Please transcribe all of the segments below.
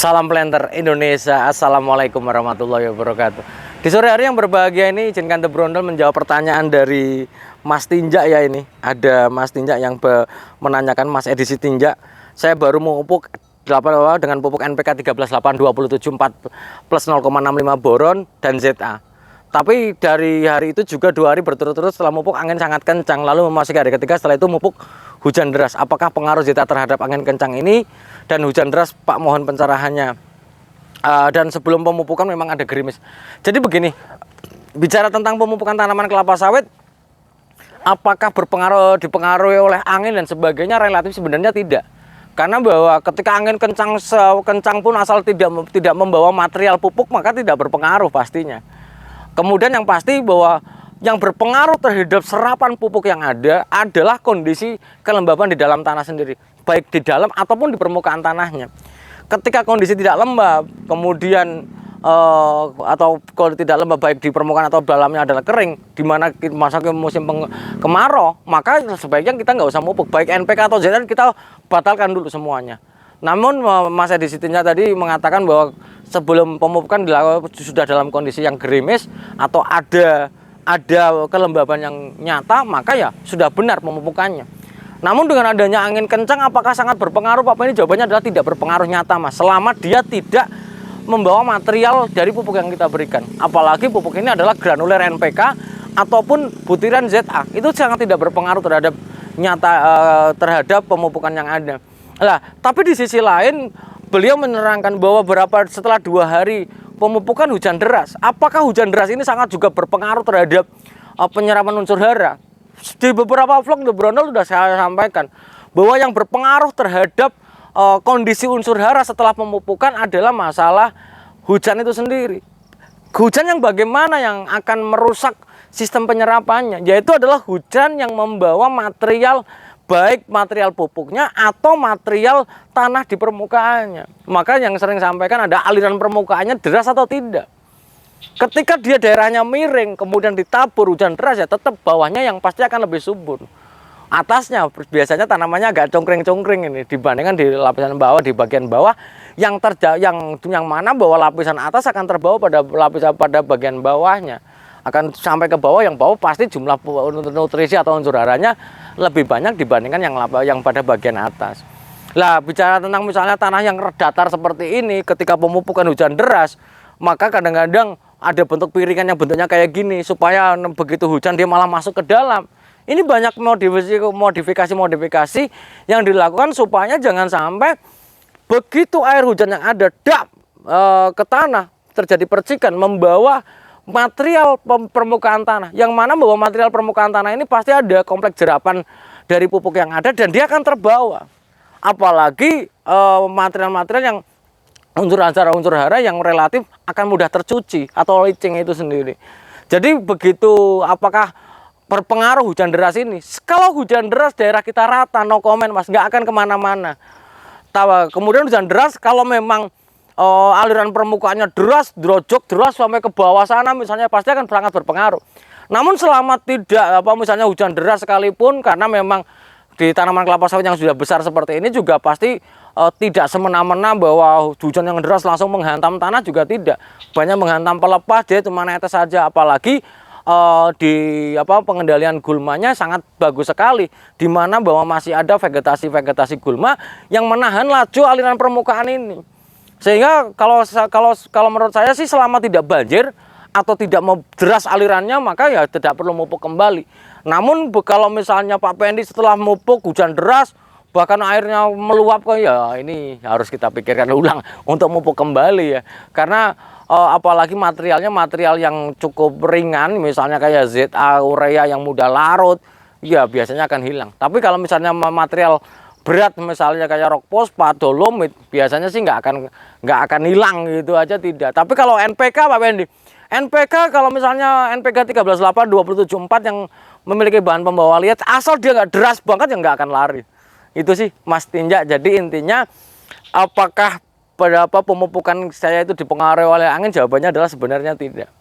Salam planter Indonesia. Assalamualaikum warahmatullahi wabarakatuh. Di sore hari yang berbahagia ini, izinkan The Brondel menjawab pertanyaan dari Mas Tinjak ya. Ini ada Mas Tinjak yang menanyakan, Mas edisi Tinjak, saya baru memupuk dengan pupuk NPK 138274 plus 0,65 boron dan ZA. Tapi dari hari itu juga 2 hari berturut-turut setelah memupuk angin sangat kencang. Lalu memasuki hari ketiga setelah itu memupuk hujan deras. Apakah pengaruh ZA terhadap angin kencang ini dan hujan deras? Pak, mohon pencerahannya. Dan sebelum pemupukan memang ada gerimis. Jadi begini, bicara tentang pemupukan tanaman kelapa sawit, apakah dipengaruhi oleh angin dan sebagainya? Relatif sebenarnya tidak. Karena bahwa ketika angin kencang pun asal tidak membawa material pupuk, maka tidak berpengaruh pastinya. Kemudian yang pasti bahwa yang berpengaruh terhadap serapan pupuk yang ada adalah kondisi kelembaban di dalam tanah sendiri, baik di dalam ataupun di permukaan tanahnya. Ketika kondisi tidak lembab, kemudian atau kalau tidak lembab baik di permukaan atau dalamnya adalah kering, di mana masuk ke musim kemarau, maka sebaiknya kita nggak usah pupuk, baik NPK atau ZA kita batalkan dulu semuanya. Namun Mas Edi Sitinya tadi mengatakan bahwa sebelum pemupukan sudah dalam kondisi yang gerimis atau ada kelembaban yang nyata, maka ya sudah benar pemupukannya. Namun dengan adanya angin kencang, apakah sangat berpengaruh? Pak, ini jawabannya adalah tidak berpengaruh nyata, Mas, selama dia tidak membawa material dari pupuk yang kita berikan. Apalagi pupuk ini adalah granuler NPK ataupun butiran ZA, itu sangat tidak berpengaruh terhadap terhadap pemupukan yang ada. Nah, tapi di sisi lain beliau menerangkan bahwa setelah 2 hari pemupukan hujan deras, apakah hujan deras ini sangat juga berpengaruh terhadap penyerapan unsur hara? Di beberapa vlog The Brondel sudah saya sampaikan bahwa yang berpengaruh terhadap kondisi unsur hara setelah pemupukan adalah masalah hujan itu sendiri. Hujan yang bagaimana yang akan merusak sistem penyerapannya, yaitu adalah hujan yang membawa material, baik material pupuknya atau material tanah di permukaannya. Maka yang sering sampaikan ada aliran permukaannya deras atau tidak. Ketika dia daerahnya miring kemudian ditabur hujan deras, ya tetap bawahnya yang pasti akan lebih subur. Atasnya biasanya tanamannya agak congkring-congkring ini dibandingkan di lapisan bawah, di bagian bawah yang mana bahwa lapisan atas akan terbawa pada bagian bawahnya. Akan sampai ke bawah, yang bawah pasti jumlah nutrisi atau unsur haranya lebih banyak dibandingkan yang pada bagian atas. Lah, bicara tentang misalnya tanah yang datar seperti ini, ketika pemupukan hujan deras, maka kadang-kadang ada bentuk piringan yang bentuknya kayak gini, supaya begitu hujan dia malah masuk ke dalam. Ini banyak modifikasi yang dilakukan supaya jangan sampai begitu air hujan yang ada ke tanah terjadi percikan membawa material permukaan tanah, yang mana bahwa material permukaan tanah ini pasti ada kompleks jerapan dari pupuk yang ada dan dia akan terbawa. Apalagi material-material yang unsur hara yang relatif akan mudah tercuci atau licin itu sendiri. Jadi begitu, apakah berpengaruh hujan deras ini? Kalau hujan deras daerah kita rata, no comment, Mas, nggak akan kemana-mana. Kemudian hujan deras kalau memang aliran permukaannya deras, drojok deras sampai ke bawah sana misalnya, pasti akan sangat berpengaruh. Namun selama tidak misalnya hujan deras sekalipun, karena memang di tanaman kelapa sawit yang sudah besar seperti ini juga pasti tidak semena-mena bahwa hujan yang deras langsung menghantam tanah, juga tidak. Banyak menghantam pelepas, dia cuma netes saja. Apalagi di pengendalian gulmanya sangat bagus sekali, di mana bahwa masih ada vegetasi gulma yang menahan laju aliran permukaan ini. Sehingga kalau menurut saya sih, selama tidak banjir atau tidak deras alirannya, maka ya tidak perlu mupuk kembali. Namun kalau misalnya Pak Pendi setelah mupuk hujan deras bahkan airnya meluap, ya ini harus kita pikirkan ulang untuk mupuk kembali ya. Karena apalagi material yang cukup ringan, misalnya kayak ZA, urea yang mudah larut, ya biasanya akan hilang. Tapi kalau misalnya material berat misalnya kayak rock fosfat, dolomit, biasanya sih nggak akan hilang gitu aja, tidak. Tapi kalau NPK, Pak Pendi, NPK kalau misalnya NPK 138274 yang memiliki bahan pembawa liat, asal dia nggak deras banget, ya nggak akan lari. Itu sih Mas Tinjak. Jadi intinya, apakah pemupukan saya itu dipengaruhi oleh angin? Jawabannya adalah sebenarnya tidak.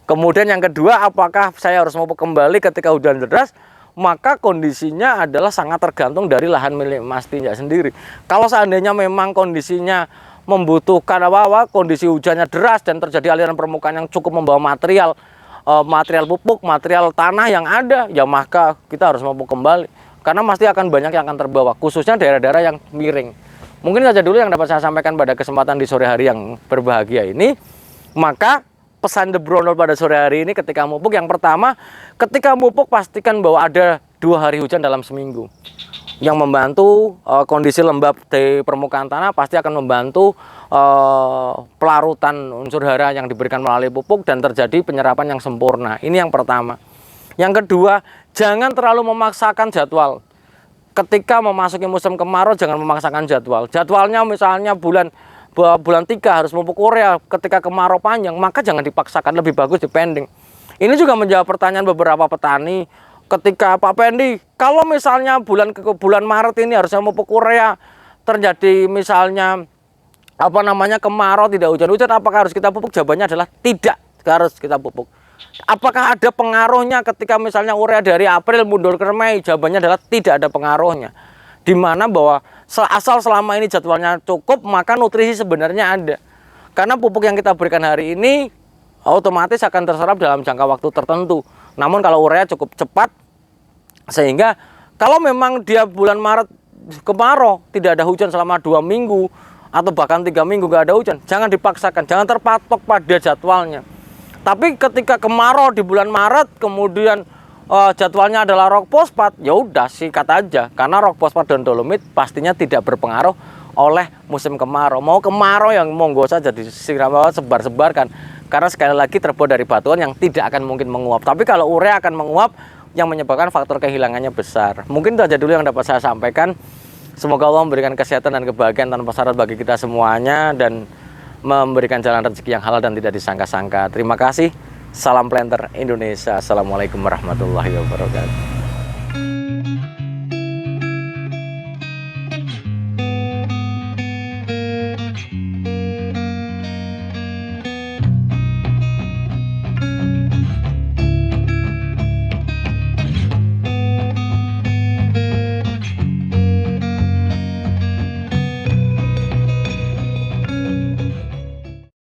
Kemudian yang kedua, apakah saya harus memupuk kembali ketika hujan deras? Maka kondisinya adalah sangat tergantung dari lahan milik Mas Tinjak sendiri. Kalau seandainya memang kondisinya membutuhkan kondisi hujannya deras dan terjadi aliran permukaan yang cukup membawa material pupuk, material tanah yang ada, ya maka kita harus memupuk kembali. Karena pasti akan banyak yang akan terbawa, khususnya daerah-daerah yang miring. Mungkin saja dulu yang dapat saya sampaikan pada kesempatan di sore hari yang berbahagia ini. Maka pesan The Brondol pada sore hari ini ketika mupuk, yang pertama, ketika mupuk pastikan bahwa ada 2 hari hujan dalam seminggu. Yang membantu kondisi lembab di permukaan tanah pasti akan membantu pelarutan unsur hara yang diberikan melalui pupuk dan terjadi penyerapan yang sempurna. Ini yang pertama. Yang kedua, jangan terlalu memaksakan jadwal. Ketika memasuki musim kemarau jangan memaksakan jadwal. Jadwalnya misalnya bulan 3 harus mupuk urea ketika kemarau panjang, maka jangan dipaksakan, lebih bagus dipending. Ini juga menjawab pertanyaan beberapa petani. Ketika Pak Pendi, kalau misalnya bulan Maret ini harusnya mupuk urea, terjadi misalnya kemarau, tidak hujan-hujan, apakah harus kita pupuk? Jawabannya adalah tidak harus kita pupuk. Apakah ada pengaruhnya ketika misalnya urea dari April mundur ke Mei? Jawabannya adalah tidak ada pengaruhnya. Dimana bahwa asal selama ini jadwalnya cukup, maka nutrisi sebenarnya ada. Karena pupuk yang kita berikan hari ini otomatis akan terserap dalam jangka waktu tertentu. Namun kalau urea cukup cepat, sehingga kalau memang dia bulan Maret kemarau, tidak ada hujan selama 2 minggu atau bahkan 3 minggu gak ada hujan, jangan dipaksakan, jangan terpatok pada jadwalnya. Tapi ketika kemarau di bulan Maret, kemudian jadwalnya adalah rock fosfat, ya udah sikat aja, karena rock fosfat dan dolomit pastinya tidak berpengaruh oleh musim kemarau. Mau kemarau yang monggo saja disiram, sebar-sebarkan, karena sekali lagi terbuat dari batuan yang tidak akan mungkin menguap. Tapi kalau urea akan menguap, yang menyebabkan faktor kehilangannya besar. Mungkin itu aja dulu yang dapat saya sampaikan. Semoga Allah memberikan kesehatan dan kebahagiaan tanpa syarat bagi kita semuanya, dan memberikan jalan rezeki yang halal dan tidak disangka-sangka. Terima kasih. Salam Planter Indonesia. Assalamualaikum warahmatullahi wabarakatuh.